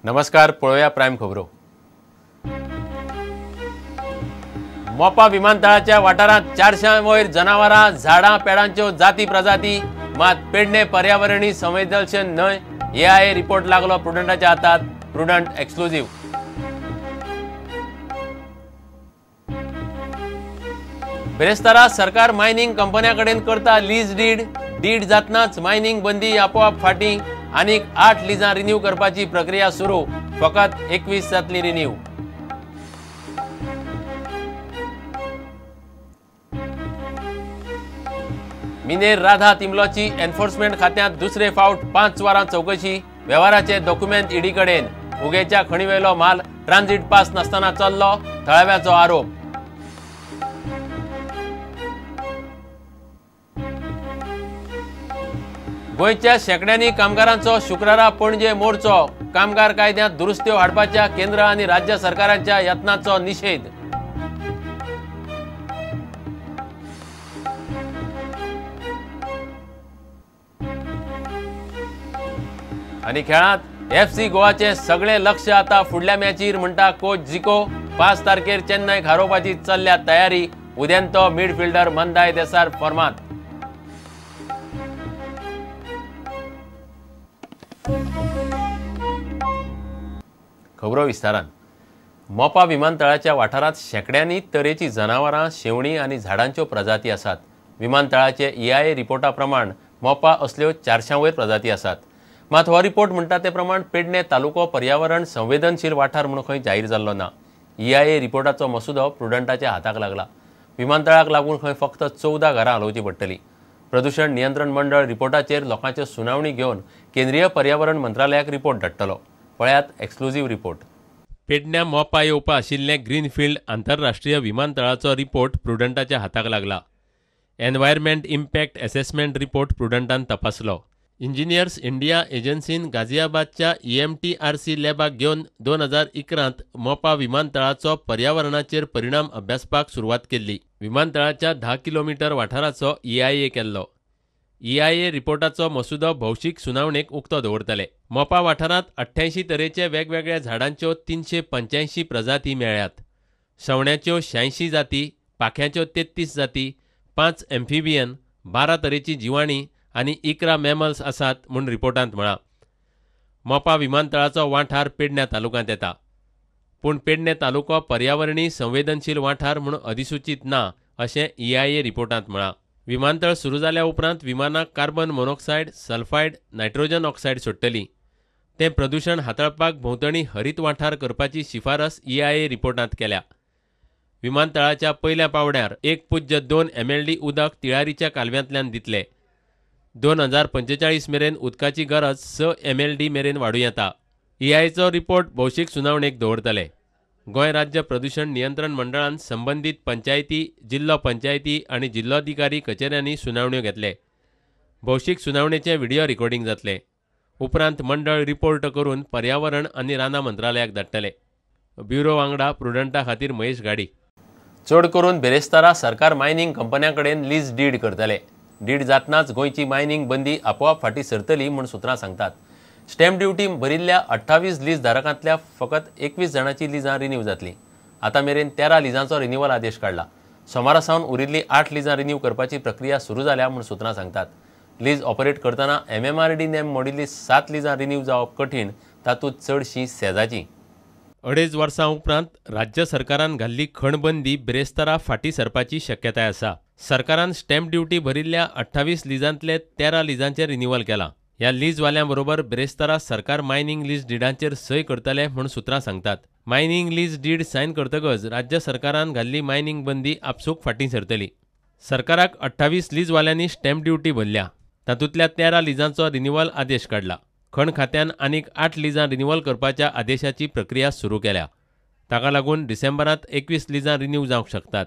नमस्कार, पळोवया प्रायम खबरो। मोपा विमानतळाच्या वाठारांत 400 वयर जनावरां, झाडां, पेडांच्यो जाती प्रजाती, मात पेडणे पर्यावरणीय संवेदनशील न्हय। एआयए रिपोर्ट लागलो प्रुडंटाच्या हातात। Prudent exclusive. बेरेस्तारा सरकार मायनिंग कंपन्या कडेन करता लीज डीड जातनाच मायनिंग बंदी आपोआप फाटी। आनीक 8 लिजां रिन्यू करपाची प्रक्रिया सुरू। फकत 21 जातली रिन्यू। मिनेर राधा तिमलोची एन्फोर्समेंट खात्यांत दुसरे फावट 5 वरां चौकशी। व्यवहाराचे डॉक्युमेंट ईडी कडेन। उगेच्या खणीवेलो माल ट्रांझिट पास नासतना चल्लो, थळाव्याचो आरोप। गोंयच्या शेकड्यांनी कामगारांचो शुक्रारा पणजे मोर्चो। कामगार कायद्यांत दुरुस्त्यो हाडपाच्या केंद्र आनी राज्य सरकारांच्या यत्नांचो निषेध। आनी खेळांत एफसी गोवाचे सगळे लक्ष आता फुडल्या मॅचीर म्हणटा कोच जिको। 5 तारखेर चेन्नईक हारोवपाची चल्ल्या तयारी। उदेंतो मिडफिल्डर मंदाय देसार फॉर्मांत। खबरो विस्तारान। मोपा विमानतळाच्या वाठारांत शेकड्यांनी तरेची जनावरां, शेवणी आनी झाडांच्यो प्रजाती आसात। विमानतळाचे एआयए रिपोर्टा प्रमाण मोपा असल्यो 400 वयर प्रजाती आसात। मात हो रिपोर्ट म्हणटा ते प्रमाण पेडणे तालुको पर्यावरण संवेदनशील वाठार म्हणून खंय जाहीर जाल्लो ना। एआयए रिपोर्टाचो मसुदो प्रुडंटाच्या हाताक लागला। विमानतळाक लागून खंय फक्त 14 घरां हलोवची पडटलीं। प्रदूषण नियंत्रण मंडळ रिपोर्टाचेर लोकांच्यो सुनावणी घेवन केंद्रीय पर्यावरण मंत्रालयाक रिपोर्ट धाडटलो। पळयात एक्सक्लुझिव्ह रिपोर्ट। पेडण्या मोपा येवपा आशिल्ले ग्रीनफिल्ड आंतरराष्ट्रीय विमानतळाचो रिपोर्ट प्रुडंटाच्या हाताक लागला। एनवायरमेंट इम्पॅक्ट असेसमेंट रिपोर्ट प्रुडंटान तपासलो। इंजिनियर्स इंडिया एजन्सीन गाझियाबादच्या EMTRC लॅबाक घेवन 2011त मोपा विमानतळाचो पर्यावरणाचेर परिणाम अभ्यासपाक सुरवात केल्ली। विमानतळाच्या 10 किलोमीटर वाठाराचो EIA केल्लो। EIA रिपोर्टाचो मसुदो भौशीक सुनावणेक उक्तो दवरतले। मोपा वाठारांत 88 तरेचे वेगवेगळ्या झाडांच्यो 385 प्रजाती मेळ्ळ्यात। सवण्याच्यो 86 जाती, पाख्यांच्यो 33 जाती, 5 एम्फिबियन, 12 तरेची जिवाणी आनी 11 मॅमल्स आसात म्हूण रिपोर्टांत म्हळां। मोपा विमानतळाचो वाठार पेडण्या तालुक्यांत येता, पूण पेडणे तालुको पर्यावरणीय संवेदनशील वाठार म्हूण अधिसुचीत ना अशें EIA रिपोर्टांत म्हळां। विमानतळ सुरू जाल्या उपरांत विमानाक carbon monoxide, sulphide, nitrogen oxide सोडटली। तें प्रदूषण हाताळपाक भोंवतणी हरीत वाठार करपाची शिफारस EIA रिपोर्टांत केल्या। विमानतळाच्या पयल्या पावड्यार 1.2 MLD उदक तिळारीच्या कालव्यांतल्यान दितले। 2045 मेरेन उदकाची गरज 6 MLD मेरेन वाडूं येता। EIAचो रिपोर्ट भौशीक सुनावणेक दवरतले। गोंय राज्य प्रदूषण नियंत्रण मंडळान संबंदीत पंचायती, जिल्लो पंचायती आनी जिल्लोधिकारी कचेऱ्यांनी सुनावण्यो घेतले। भौशीक सुनावणेचे व्हिडिओ रिकॉर्डिंग जातले। उपरांत मंडळ रिपोर्ट करून पर्यावरण आनी रानां मंत्रालयाक धाडटले। ब्युरो वांगडा प्रुडंटा खातीर महेश गाडी। चड करून बेरेस्तारा सरकार मायनिंग कंपन्यां कडेन लीज डीड करतले। डीड जातनाच गोंयची मायनिंग बंदी आपोआप फाटी सरतली म्हूण सुत्रां सांगतात। स्टॅम्प ड्युटी भरिल्ल्या 28 लीज धारकांतल्या फकत 21 जाणांची लिजां रिन्यू जातली। आतां मेरेन 13 लिजांचो रिन्यूवल आदेश काडला। सोमारा सावन उरिल्ली 8 लिजां रिन्यू करपाची प्रक्रिया सुरू जाल्या म्हूण सुत्रां सांगतात। लीज ऑपरेट करतना MMRD नेम मोडिल्ली 7 लिजां रिन्यू जावप कठीण, तातूंत चडशीं सेजाची। 2.5 वर्सां उपरांत राज्य सरकारान घाल्ली खणबंदी बेरेस्तारा फाटी सरपाची शक्यताय आसा। सरकारान स्टॅम्प ड्युटी भरिल्ल्या 28 लिजांतले 13 लिजांचें रिन्यूवल केलां। ह्या लीजवाल्यां बरोबर बेरेस्तारा सरकार मायनिंग लीज डिडांचेर सय करतले म्हूण सुत्रां सांगतात। मायनिंग लीज डीड सायन करतकच राज्य सरकारान घाल्ली मायनिंग बंदी आपसूक फाटीं सरतली। सरकाराक 28 लीजवाल्यांनी स्टॅम्प ड्युटी भरल्या, तातूंतल्या 13 लिजांचो रिन्यूवल आदेश काडला। खण खात्यान आनीक 8 लिजां रिन्यूवल करपाच्या आदेशाची प्रक्रिया सुरू केल्या। ताका लागून डिसेंबरांत 21 लिजां रिन्यू जावंक शकतात।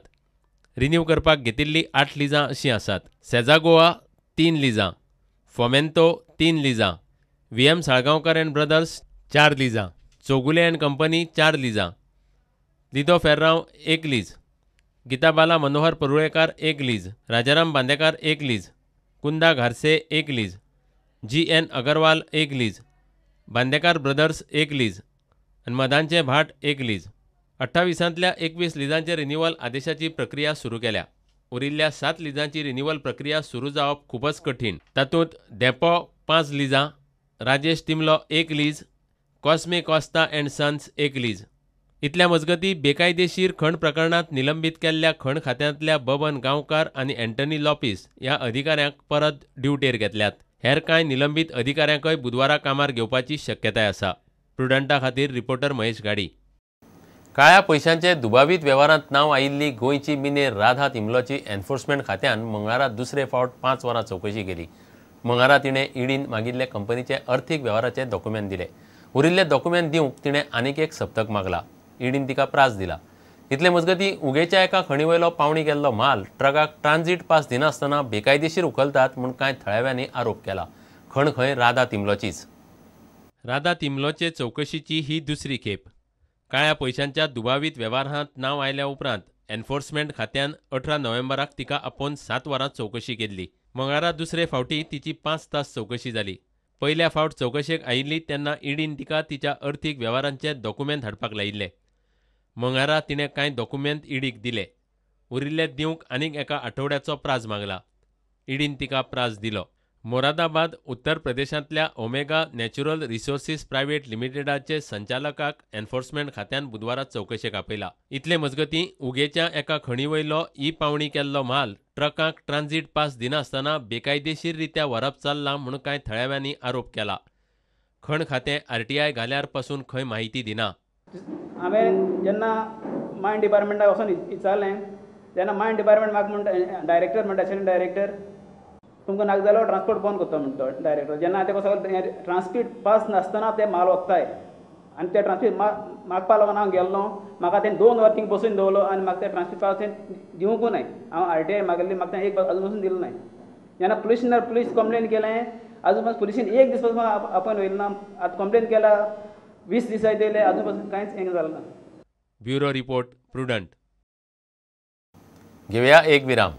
रिन्यू करपाक घेतिल्ली 8 लिजां अशीं आसात: सेजा गोवा 3 लिजां, फोमेंतो 3 लिजां, VM साळगांवकर एंड ब्रदर्स 4 लिजां, चौगुले एंड कंपनी 4 लिजां, Lido Ferrao 1 lease, Geetabala Manohar Parulekar 1 lease, Rajaram Bandekar 1 lease, Kunda Gharse 1 lease, GN Agarwal 1 lease, Bandekar brothers 1 lease आनी मदांचे भाट 1 लीज. 28तल्या 21 लिजांचे रिन्युवल आदेशाची प्रक्रिया सुरू केल्या. उरिल्ल्या 7 लिजांची रिन्युवल प्रक्रिया सुरू जावप खूपच कठीण. तातूंत डेपो 5 लिजां, Rajesh Timblo 1 lease, Cosme Costa and sons 1 lease. इतल्या मजगतीं बेकायदेशीर खण प्रकरणांत निलंबीत केल्ल्या खण खात्यांतल्या बबन गांवकार आनी एंटनी लॉपिस ह्या अधिकाऱ्यांक परत ड्युटेर घेतल्यात. हेर कांय निलंबीत अधिकाऱ्यांकय बुधवारा कामार घेवपाची शक्यताय आसा. प्रुडंटा खातीर रिपोर्टर महेश गाडी. काळ्या पयशांचे दुबावीत वेव्हारांत नांव आयिल्ली गोंयची मिनेर राधा तिमलोची एन्फोर्समेंट खात्यान मंगळारा दुसरे फावट 5 वरां चवकशी केली. मंगळारा तिणें ईडीन मागिल्ले कंपनीचे अर्थीक वेव्हाराचे डॉक्युमेंट दिले. उरिल्ले डॉक्युमेंट दिवंक तिणें आनीक एक सप्तक मागला. ईडीन तिका प्रास दिला. इतले मजगतीं उगेच्या एका खणीवयलो पावणी गेल्लो माल ट्रकाक ट्रांझीट पास दिनासतना बेकायदेशीर उखलतात म्हूण कांय थळाव्यांनी आरोप केला. खण खंय राधा तिमलोचीच. राधा तिमलोचे चवकशीची ही दुसरी खेप. काळ्या पयशांच्या दुबावीत वेव्हारांत नांव आयल्या उपरांत एन्फोर्समेंट खात्यान 18 नोव्हेंबराक तिका आपोवन 7 वरां चवकशी केल्ली. मंगळारा दुसरे फावटी तिची 5 तास चवकशी जाली. पयल्या फावट चवकशेक आयिल्ली तेन्ना ईडीन तिका तिच्या अर्थीक वेव्हारांचे डॉक्युमेंट हाडपाक लायिल्ले. मंगळारा तिणें कांय डॉक्युमेंट ईडीक दिले. उरिल्ले दिवंक आनीक एका आठवड्याचो प्राझ मागला. ईडीन तिका प्राझ दिलो. मोरादाबाद उत्तर प्रदेशांतल्या ओमेगा नॅचरल रिसोर्सीस प्रायव्हेट लिमिटेडाचे संचालकाक एन्फोर्समेंट खात्यान बुधवारा चवकशेक आपयला. इतले मजगतीं उगेच्या एका खणीवयलो पावणी केल्लो माल ट्रकाक ट्रांझीट पास दिनासतना बेकायदेशीर रित्या व्हरप चल्लां म्हूण कांय थळाव्यांनी आरोप केला. खण खातें आरटीआय घाल्यार पासून खंय माहिती दिना. हांवें जेन्ना मायन डिपार्टमेंटाक वचून विचारलें तेन्ना मायन डिपार्टमेंट म्हाका म्हणटा डायरेक्टर म्हणटा असिस्टंट डायरेक्टर तुमकां नाका जाल्यार ट्रान्सपोर्ट बंद करता म्हणटा डायरेक्टर. जेन्ना तेका सगळें ट्रान्सपोर्ट पास नासतना ते माल वखताय आनी ते ट्रान्सपोर्ट मागपा लागून हांव गेल्लो. म्हाका तें 2 वर थिंग बसून दवरलो आनी म्हाका ते ट्रान्सपोर्ट पास दिवंकूय नाय. हांव आरटीआय मागिल्ली म्हाका तें एक अजून पासून दिलो नाय. जेन्ना पुलीस कंप्लेन केलें अजून पासून पुलिसीन एक दीस पासून आपण वयलो ना. आतां कंप्लेन केला 20 दीस जायत अजून पासून कांयच हें जालें ना. Bureau report prudent. घेवया एक विराम.